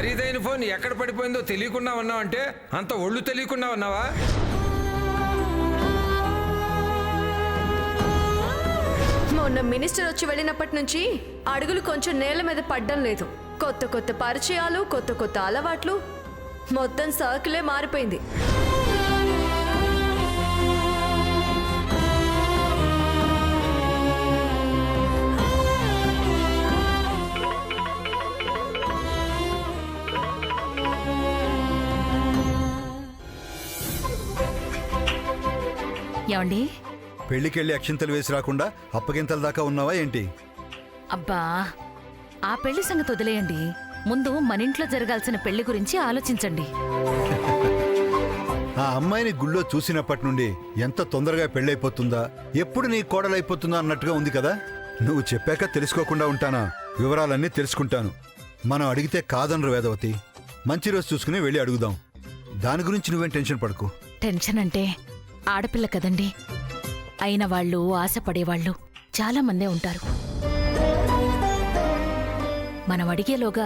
ఖరీదైన ఫోన్ ఎక్కడ పడిపోయిందో తెలియకుండా ఉన్నావంటే అంత ఒళ్ళు తెలియకుండా ఉన్నావా? మొన్న మినిస్టర్ వచ్చి వెళ్ళినప్పటి నుంచి అడుగులు కొంచెం నేల మీద పడ్డం లేదు. కొత్త కొత్త పరిచయాలు, కొత్త కొత్త అలవాట్లు, మొత్తం సర్కిలే మారిపోయింది. ఏమండి, పెళ్లికెళ్ళి అక్షింతలు వేసి రాకుండా అప్పగింతల దాకా ఉన్నావా ఏంటి? అబ్బా ఆ పెళ్లి సంగతి వదిలేయండి. ముందు మన ఇంట్లో జరగాల్సిన పెళ్లి గురించి ఆలోచించండి. ఆ అమ్మాయిని గుళ్ళో చూసినప్పటి నుండి ఎంత తొందరగా పెళ్ళైపోతుందా, ఎప్పుడు నీ కోడలైపోతుందా అన్నట్టుగా ఉంది కదా. నువ్వు చెప్పాక తెలుసుకోకుండా ఉంటానా? వివరాలన్నీ తెలుసుకుంటాను. మనం అడిగితే కాదనరు వేదవతి. మంచి రోజు చూసుకుని వెళ్ళి అడుగుదాం. దాని గురించి నువ్వేం టెన్షన్ పడకు. టెన్షన్ అంటే ఆడపిల్ల కదండి. అయిన వాళ్ళు, ఆశపడేవాళ్ళు చాలా మందే ఉంటారు. మనం అడిగేలోగా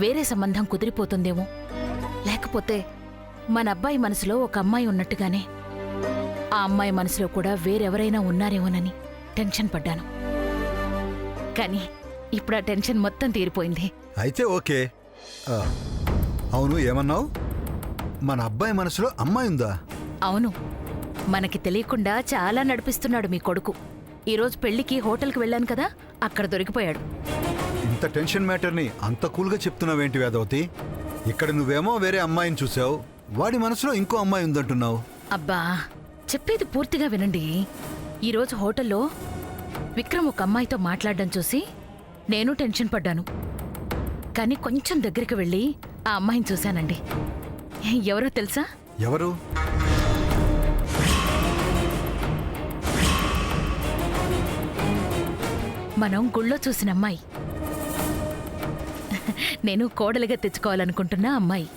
వేరే సంబంధం కుదిరిపోతుందేమో, లేకపోతే మన అబ్బాయి మనసులో ఒక అమ్మాయి ఉన్నట్టుగానే ఆ అమ్మాయి మనసులో కూడా వేరెవరైనా ఉన్నారేమోనని టెన్షన్ పడ్డాను. కానీ ఇప్పుడు ఆ టెన్షన్ మొత్తం తీరిపోయింది. అయితే ఓకే. అవును, ఏమన్నావు? మన అబ్బాయి మనసులో అమ్మాయి ఉందా? అవును, మనకి తెలియకుండా చాలా నడిపిస్తున్నాడు మీ కొడుకు. ఈరోజు పెళ్లికి హోటల్కి వెళ్ళాను కదా, అక్కడ దొరికిపోయాడు. ఇంత టెన్షన్ మ్యాటర్ని అంత కూల్గా చెప్తున్నావేంటి వేదవతి? ఇక్కడ నువ్వేమో వేరే అమ్మాయిని చూసావు, వాడి మనసులో ఇంకో అమ్మాయి ఉందంటున్నావు. అబ్బా చెప్పేది పూర్తిగా వినండి. ఈరోజు హోటల్లో విక్రమ్ ఒక అమ్మాయితో మాట్లాడడం చూసి నేను టెన్షన్ పడ్డాను. కానీ కొంచెం దగ్గరికి వెళ్ళి ఆ అమ్మాయిని చూశానండి. ఎవరో తెలుసా? ఎవరు? మనం గుళ్ళో చూసిన అమ్మాయి. నేను కోడలిగా తెచ్చుకోవాలనుకుంటున్న అమ్మాయి.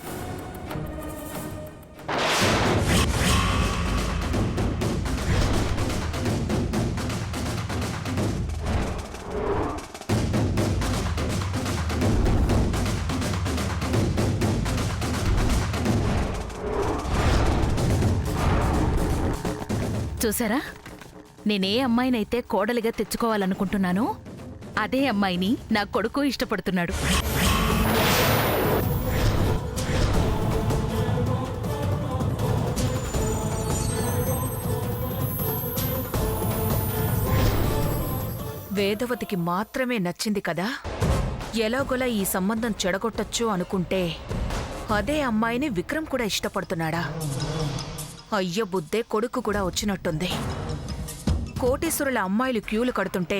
చూసారా, నేనే అమ్మాయినైతే కోడలిగా తెచ్చుకోవాలనుకుంటున్నానో అదే అమ్మాయిని నా కొడుకు ఇష్టపడుతున్నాడు. వేదవతికి మాత్రమే నచ్చింది కదా, ఎలాగోలా ఈ సంబంధం చెడగొట్టొచ్చు అనుకుంటే అదే అమ్మాయిని విక్రమ్ కూడా ఇష్టపడుతున్నాడా? అయ్య బుద్ధే కొడుకు కూడా వచ్చినట్టుంది. కోటీశ్వరుల అమ్మాయిలు క్యూలు కడుతుంటే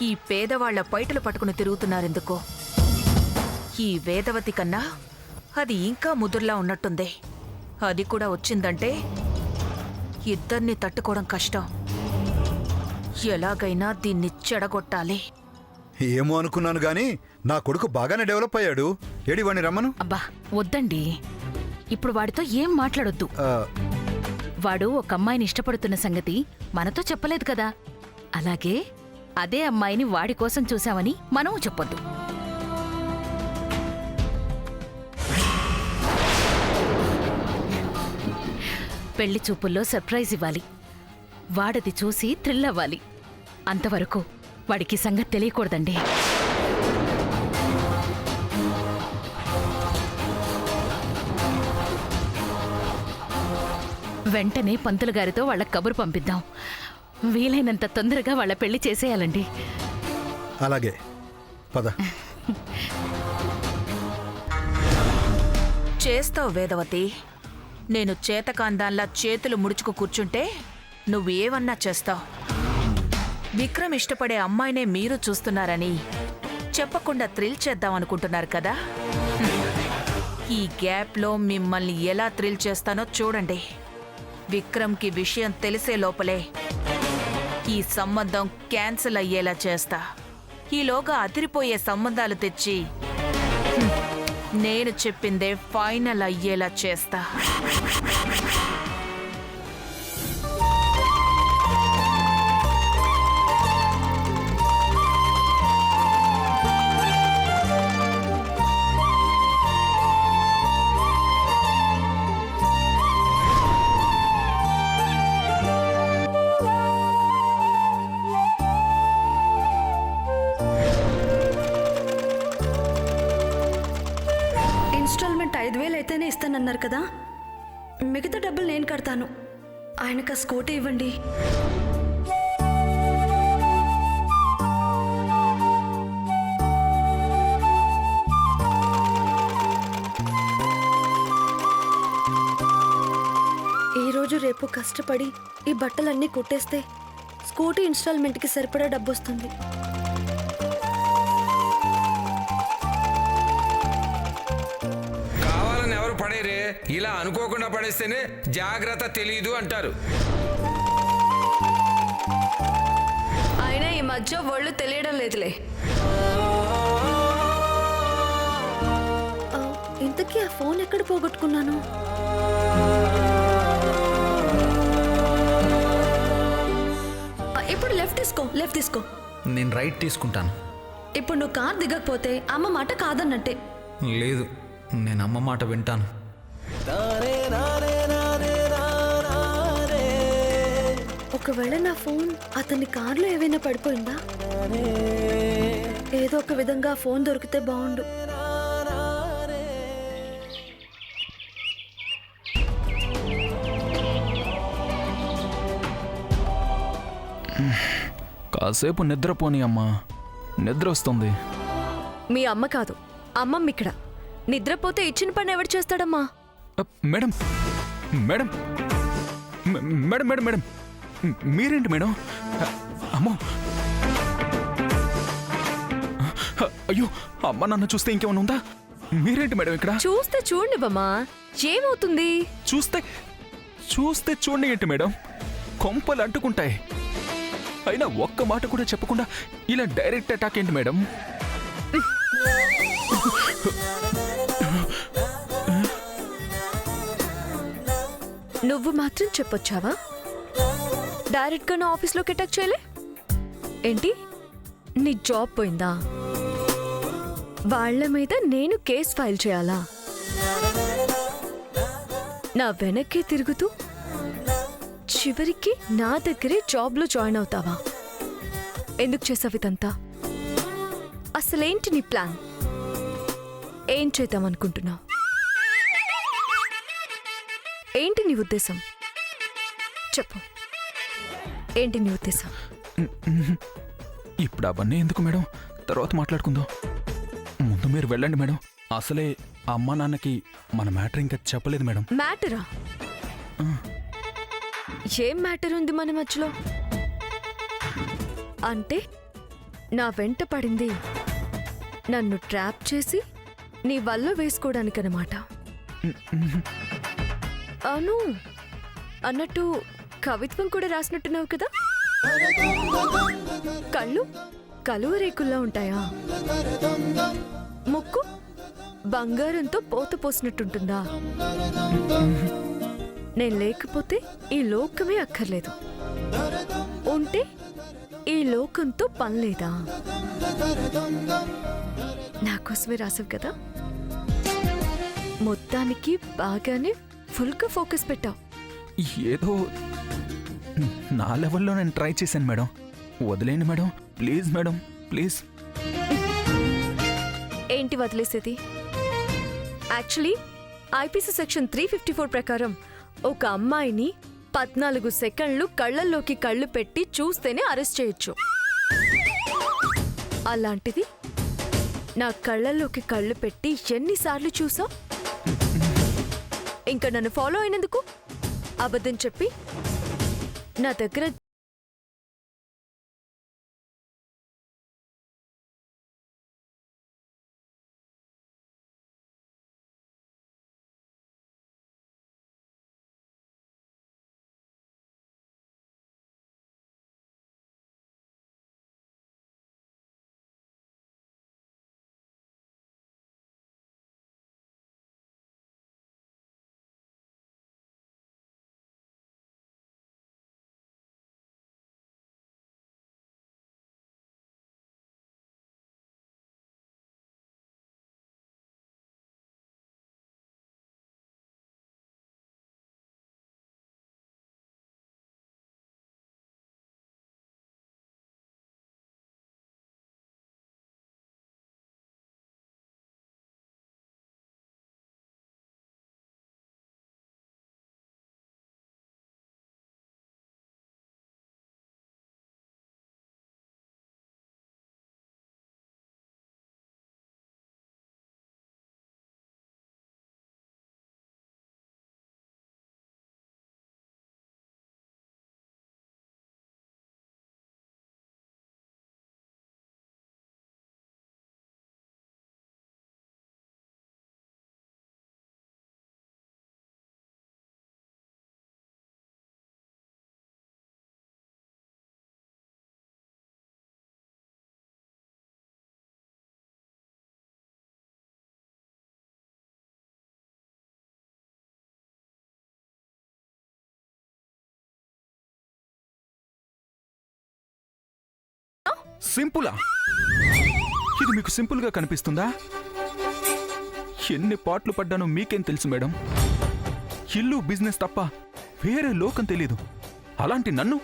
ఈ పేదవాళ్ల పైటలు పట్టుకుని తిరుగుతున్నారెందుకో? ఈ వేదవతి కన్నా అది ఇంకా ముదుర్లా ఉన్నట్టుంది. అది కూడా వచ్చిందంటే ఇద్దరిని తట్టుకోవడం కష్టం. ఎలాగైనా దీన్ని చెడగొట్టాలి. ఏమో అనుకున్నాను గాని నా కొడుకు బాగానే డెవలప్ అయ్యాడు. ఏడి వాణ్ణి రమ్మను. అబ్బా వద్దండి, ఇప్పుడు వాడితో ఏం మాట్లాడొద్దు. వాడు ఒక అమ్మాయిని ఇష్టపడుతున్న సంగతి మనతో చెప్పలేదు కదా. అలాగే అదే అమ్మాయిని వాడి కోసం చూశామని మనము చెప్పొద్దు. పెళ్లి చూపుల్లో సర్ప్రైజ్ ఇవ్వాలి. వాడది చూసి థ్రిల్ అవ్వాలి. అంతవరకు వాడికి సంగతి తెలియకూడదండి. వెంటనే పంతులు గారితో వాళ్ళ కబురు పంపిద్దాం. వీలైనంత తొందరగా వాళ్ళ పెళ్లి చేసేయాలండి. అలాగే పద. చేస్తావు వేదవతి. నేను చేతకాందాల్లా చేతులు ముడుచుకు కూర్చుంటే నువ్వేవన్నా చేస్తావు. విక్రమ్ ఇష్టపడే అమ్మాయినే మీరు చూస్తున్నారని చెప్పకుండా థ్రిల్ చేద్దామనుకుంటున్నారు కదా. ఈ గ్యాప్లో మిమ్మల్ని ఎలా థ్రిల్ చేస్తానో చూడండి. విక్రమ్కి విషయం తెలిసే లోపలే ఈ సంబంధం క్యాన్సిల్ అయ్యేలా చేస్తా. ఈలోగా అదిరిపోయే సంబంధాలు తెచ్చి నేను చెప్పిందే ఫైనల్ అయ్యేలా చేస్తా. కడతానన్నారు కదా, మిగతా డబ్బులు నేను కడతాను. ఆయనకు ఆ స్కూటీ ఇవ్వండి. ఈరోజు రేపు కష్టపడి ఈ బట్టలన్నీ కుట్టేస్తే స్కూటీ ఇన్స్టాల్మెంట్కి సరిపడా డబ్బు వస్తుంది. కావాలని ఎవరు పడేరే, ఇలా అనుకోకుండా పడేస్తేనే జాగ్రత్త తెలీదు అంటారు. అయినా ఈ మధ్య ఒళ్ళు తెలియడం లేదులే. ఇంతకీ ఆ ఫోన్ ఎక్కడ పోగొట్టుకున్నాను? ఇప్పుడు లెఫ్ట్ తీసుకో. నేను రైట్ తీసుకుంటాను. ఇప్పుడు నువ్వు కార్ దిగకపోతే అమ్మ మాట కాదన్నట్టే. లేదు, నేను అమ్మ మాట వింటాను. ఒకవేళ నా ఫోన్ అతని కార్లో ఏవైనా పడిపోయిందా? ఏదో ఒక విధంగా ఫోన్ దొరికితే బాగుండు. కాసేపు నిద్రపోని అమ్మా, నిద్ర వస్తుంది. మీ అమ్మ కాదు, అమ్మమ్మ ఇక్కడ. నిద్రపోతే ఇచ్చిన పని ఎవడు చేస్తాడమ్మా? Madam madam madam madam madam మీరేంటి మేడం? అమ్మో, అయ్యో, అమ్మ నాన్న చూస్తే ఇంకేమైనా ఉందా? మీరేంటి మేడం ఇక్కడ? చూస్తే చూడండి బమ్మా, ఏమవుతుంది? చూస్తే చూస్తే చూడండి ఏంటి మేడం? కొంపలు అంటుకుంటాయి. అయినా ఒక్క మాట కూడా చెప్పకుండా ఇలా డైరెక్ట్ అటాక్ ఏంటి మేడం? నువ్వు మాత్రం చెప్పొచ్చావా? డైరెక్ట్గా నా ఆఫీస్లోకి అటాక్ చేయలే ఏంటి? నీ జాబ్ పోయిందా? వాళ్ళ మీద నేను కేస్ ఫైల్ చేయాలా? నా వెనక్కి తిరుగుతూ చివరికి నా దగ్గరే జాబ్లో జాయిన్ అవుతావా? ఎందుకు చేసావు ఇదంతా? అసలేంటి నీ ప్లాన్? ఏం చేద్దామనుకుంటున్నావు? ఏంటి నీ ఉద్దేశం? చెప్పు, ఏంటి నీ ఉద్దేశం? ఇప్పుడు అవన్నీ ఎందుకు మేడం? తర్వాత మాట్లాడుకుందాం. ముందు మీరు వెళ్ళండి మేడం. అసలే అమ్మా నాన్నకి మన మ్యాటర్ ఇంకా చెప్పలేదు మేడం. మ్యాటరా? ఏం మ్యాటర్ ఉంది మన మధ్యలో? అంటే నా వెంట పడింది నన్ను ట్రాప్ చేసి నీ వల్ల వేసుకోవడానికన్నమాట. అవును, అన్నట్టు కవిత్వం కూడా రాసినట్టున్నావు కదా? కళ్ళు కలువ రేకుల్లా ఉంటాయా? ముక్కు బంగారంతో పోత పోసినట్టుంటుందా? నేను లేకపోతే ఈ లోకమే అక్కర్లేదు, ఉంటే ఈ లోకంతో పనిలేదా? నాకోసమే రాసావు కదా? మొత్తానికి బాగానే ఫుల్గా ఫోకస్ పెట్టావు. ఏదో నా లెవెల్లో నేను ట్రై చేశాను మేడం. వదిలేండి మేడం, ప్లీజ్ మేడం, ప్లీజ్. ఏంటి వదిలేసేది? యాక్చువల్లీ ఐపీసీ సెక్షన్ 354 ప్రకారం ఒక అమ్మాయిని 14 సెకండ్లు కళ్ళల్లోకి కళ్ళు పెట్టి చూస్తేనే అరెస్ట్ చేయొచ్చు. అలాంటిది నా కళ్ళల్లోకి కళ్ళు పెట్టి ఎన్నిసార్లు చూసావు? ఇంకా నన్ను ఫాలో అయినందుకు అబద్ధం చెప్పి నా దగ్గర సింపులా? ఇది మీకు సింపుల్గా కనిపిస్తుందా? ఎన్ని పాటలు పడ్డానో మీకేం తెలుసు మేడం? ఇల్లు బిజినెస్ తప్ప వేరే లోకం తెలీదు. అలాంటి నన్ను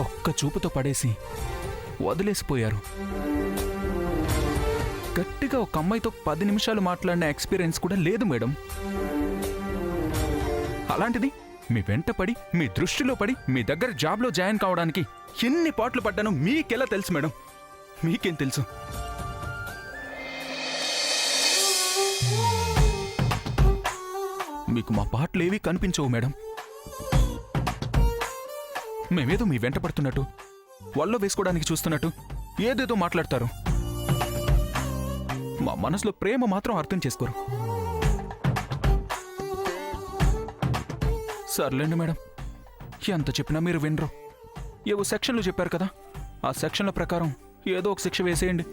ఒక్క చూపుతో పడేసి వదిలేసిపోయారు. గట్టిగా ఒక అమ్మాయితో 10 నిమిషాలు మాట్లాడిన ఎక్స్పీరియన్స్ కూడా లేదు మేడం. అలాంటిది మీ వెంట పడి, మీ దృష్టిలో పడి, మీ దగ్గర జాబ్లో జాయిన్ కావడానికి ఎన్ని పాటలు పడ్డానో మీకెలా తెలుసు మేడం? మీకేం తెలుసు? మీకు మా పాటలు ఏవీ కనిపించవు మేడం. మేమేదో మీ వెంట పడుతున్నట్టు, వల్ల వేసుకోవడానికి చూస్తున్నట్టు ఏదేదో మాట్లాడతారు. మా మనసులో ప్రేమ మాత్రం అర్థం చేసుకోరు. సర్లేండి మేడం, ఎంత చెప్పినా మీరు వినరు. ఏవో సెక్షన్లు చెప్పారు కదా, ఆ సెక్షన్ల ప్రకారం ఏదో ఒక శిక్ష వేసేయండి.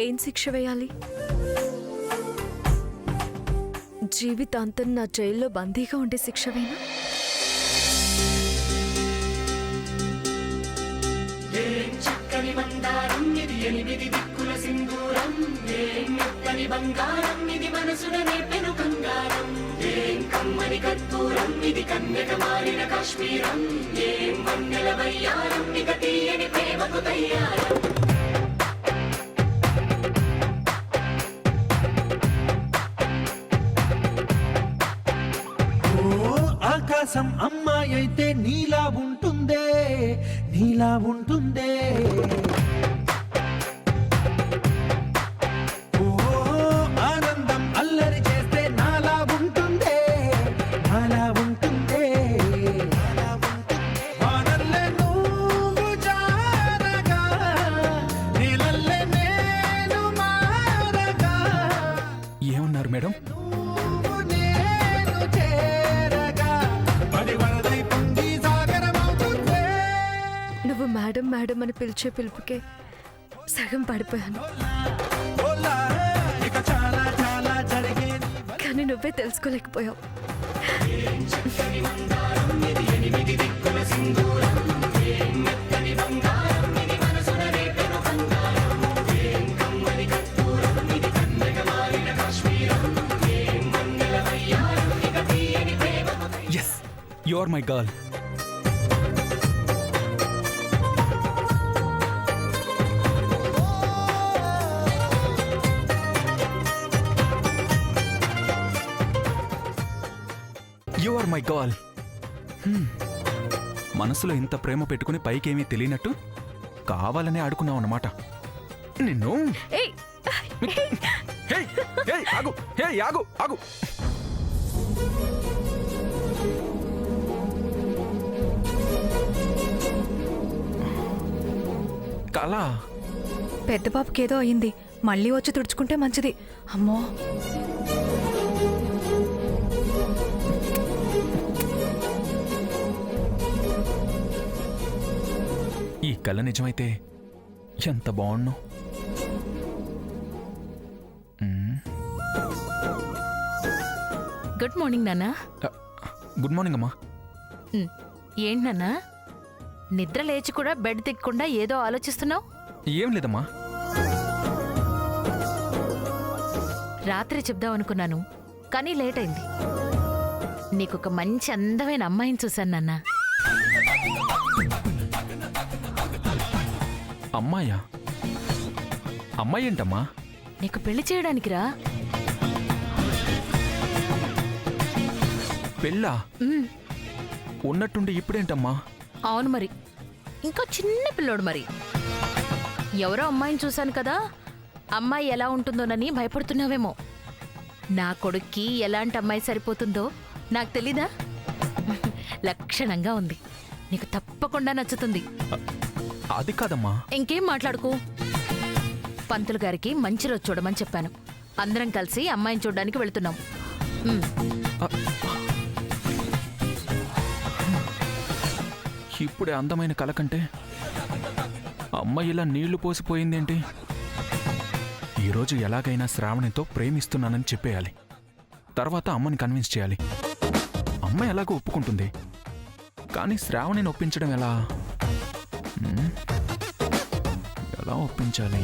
ఏం శిక్ష వేయాలి? జీవితాంతం నా జైల్లో బందీగా ఉండే శిక్ష వేనా? ఆకాశం అమ్మాయి అయితే నీలా ఉంటుందే, నీలా ఉంటుందే. ఓ ఆనందం అల్లరి చేస్తే నాలా ఉంటుందే, నాలా ఉంటుందే. వానల్లే నువ్వు జారగా, నీలల్లే నేను మారగా. ఏమన్నారు మేడం? నువ్వు మేడం మేడం అని పిలిచే పిలుపుకే సగం పడిపోయాను. కానీ నువ్వే తెలుసుకోలేకపోయావు. Yes, you are my girl. You are my girl. మనసులో ఇంత ప్రేమ పెట్టుకుని పైకేమీ తెలియనట్టు కావాలనే ఆడుకున్నావు అన్నమాట. నిన్ను ఏయ్! హేయ్, హేయ్, ఆగు, హేయ్, ఆగు, ఆగు. కళ, పెద్ద బాబుకేదో అయింది, మళ్ళీ వచ్చి తుడుచుకుంటే మంచిది. అమ్మో, ఈ కళ నిజమైతే ఎంత బాగున్నావు. గుడ్ మార్నింగ్ నాన్నా. గుడ్ మార్నింగ్ అమ్మా. ఏంటి నాన్నా, నిద్ర లేచి కూడా బెడ్ తిక్కకుండా ఏదో ఆలోచిస్తున్నావు? ఏం లేదమ్మా. రాత్రి చెప్దామనుకున్నాను, కానీ లేట్ అయింది. నీకొక మంచి అందమైన అమ్మాయిని చూశాను నాన్నా. అమ్మాయా? అమ్మాయి ఏంటమ్మా? నీకు పెళ్లి చేయడానికిరా. పెళ్ళా? ఉన్నట్టుండి ఇప్పుడేంటమ్మా? అవును మరి, ఇంకా చిన్న పిల్లోడు మరి. ఎవరో అమ్మాయిని చూశాను కదా, అమ్మాయి ఎలా ఉంటుందోనని భయపడుతున్నావేమో. నా కొడుక్కి ఎలాంటి అమ్మాయి సరిపోతుందో నాకు తెలీదా? లక్షణంగా ఉంది, నీకు తప్పకుండా నచ్చుతుంది. అది కాదమ్మా. ఇంకేం మాట్లాడుకో. పంతులు గారికి మంచి రోజు చూడమని చెప్పాను. అందరం కలిసి అమ్మాయిని చూడడానికి వెళుతున్నాం. ఇప్పుడే అందమైన కల కంటే అమ్మ ఇలా నీళ్లు పోసిపోయిందేంటి? ఈరోజు ఎలాగైనా శ్రావణితో ప్రేమిస్తున్నానని చెప్పేయాలి. తర్వాత అమ్మని కన్విన్స్ చేయాలి. అమ్మ ఎలాగో ఒప్పుకుంటుంది, కానీ శ్రావణిని ఒప్పించడం ఎలా? ఎలా ఒప్పించాలి?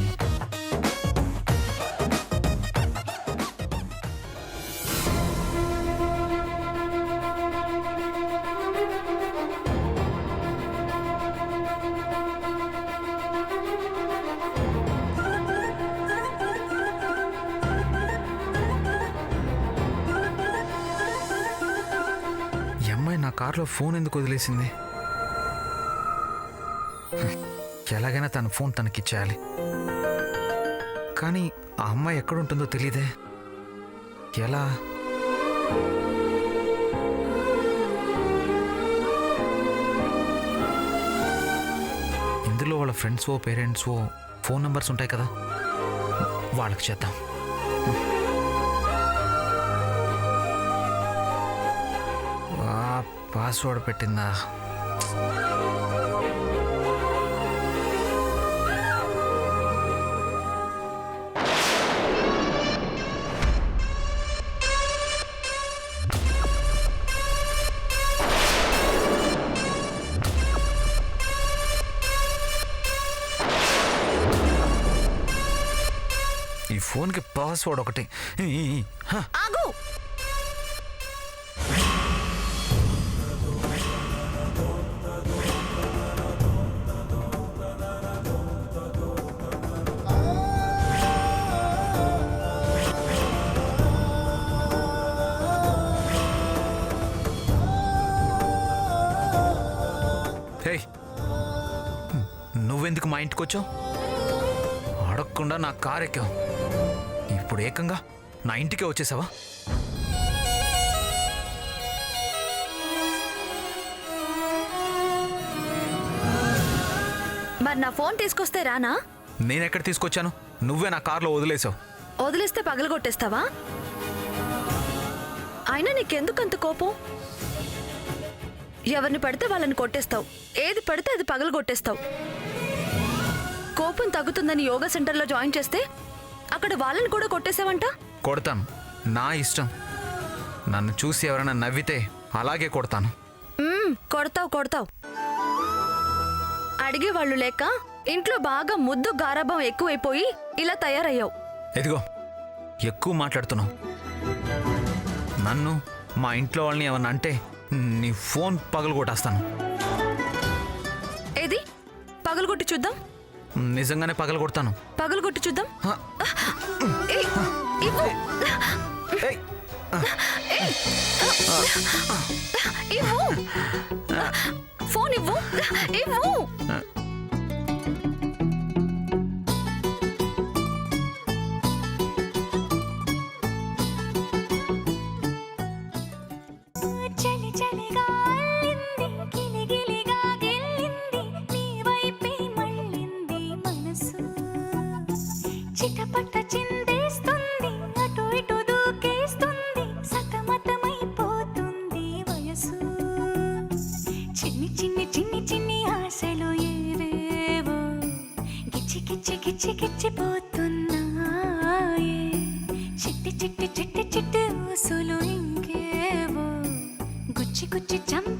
ఈ అమ్మాయి నా కార్లో ఫోన్ ఎందుకు వదిలేసింది? ఎలాగైనా తన ఫోన్ తనకిచ్చేయాలి. కానీ ఆ అమ్మాయి ఎక్కడుంటుందో తెలియదే. ఎలా? ఇందులో వాళ్ళ ఫ్రెండ్స్వో పేరెంట్స్వో ఫోన్ నెంబర్స్ ఉంటాయి కదా, వాళ్ళకి చేద్దాం. పాస్వర్డ్ పెట్టిందా? ఈ ఫోన్కి పాస్వర్డ్ ఒకటి. ఆగు! హే, నువ్వెందుకు మా ఇంటికి వచ్చావు? అడగకుండా నా కారు ఎక్కావు. ఇప్పుడు ఏకంగా నా ఇంటికే వచ్చేసావా? మరి నా ఫోన్ తీసుకొస్తే రానా? నేనెక్కడ తీసుకొచ్చాను? నువ్వే నా కార్లో వదిలేసావు. వదిలేస్తే పగలగొట్టేస్తావా? అయినా నీకెందుకంత కోపం? ఎవరిని పడితే వాళ్ళని కొట్టేస్తావు, ఏది పడితే అది పగలగొట్టేస్తావు. కోపం తగ్గుతుందని యోగా సెంటర్లో జాయిన్ చేస్తే అక్కడ వాళ్ళని కూడా కొట్టేసావంట. కొడతాను, నా ఇష్టం. నన్ను చూసి ఎవరైనా నవ్వితే అలాగే కొడతాను. కొడతావు. అడిగే వాళ్ళు లేక ఇంట్లో బాగా ముద్దు గారాబం ఎక్కువైపోయి ఇలా తయారయ్యావు. ఎదిగో, ఎక్కువ మాట్లాడుతున్నావు. నన్ను మా ఇంట్లో వాళ్ళని ఏమన్నా అంటే నీ ఫోన్ పగలగొట్టేస్తాను. ఏది పగలగొట్టి చూద్దాం. నిజంగానే పగలగొడతాను. పగలగొట్టి చూద్దాం. హ. ఏయ్, ఇవ్వు. ఏయ్, ఏయ్. ఇవ్వు. ఫోన్ ఇవ్వు. చలి చలిగా అల్లింది, గిలిగిలిగా గెల్లింది, నీ వైపే మళ్ళింది మనసు. చిటపట చిందేస్తుంది, అటు ఇటు దూకేస్తుంది, సతమతమైపోతుంది వయసు. చిన్ని చిన్ని చిన్ని చిన్ని ఆశలు ఏవేవో గిచ్చి గిచ్చి గిచ్చి గిచ్చిపోతున్నాయే. చిట్టి చిట్టి చిట్టి చిట్టి ఊసులు ఇంకేవో గుచ్చి గుచ్చి చంప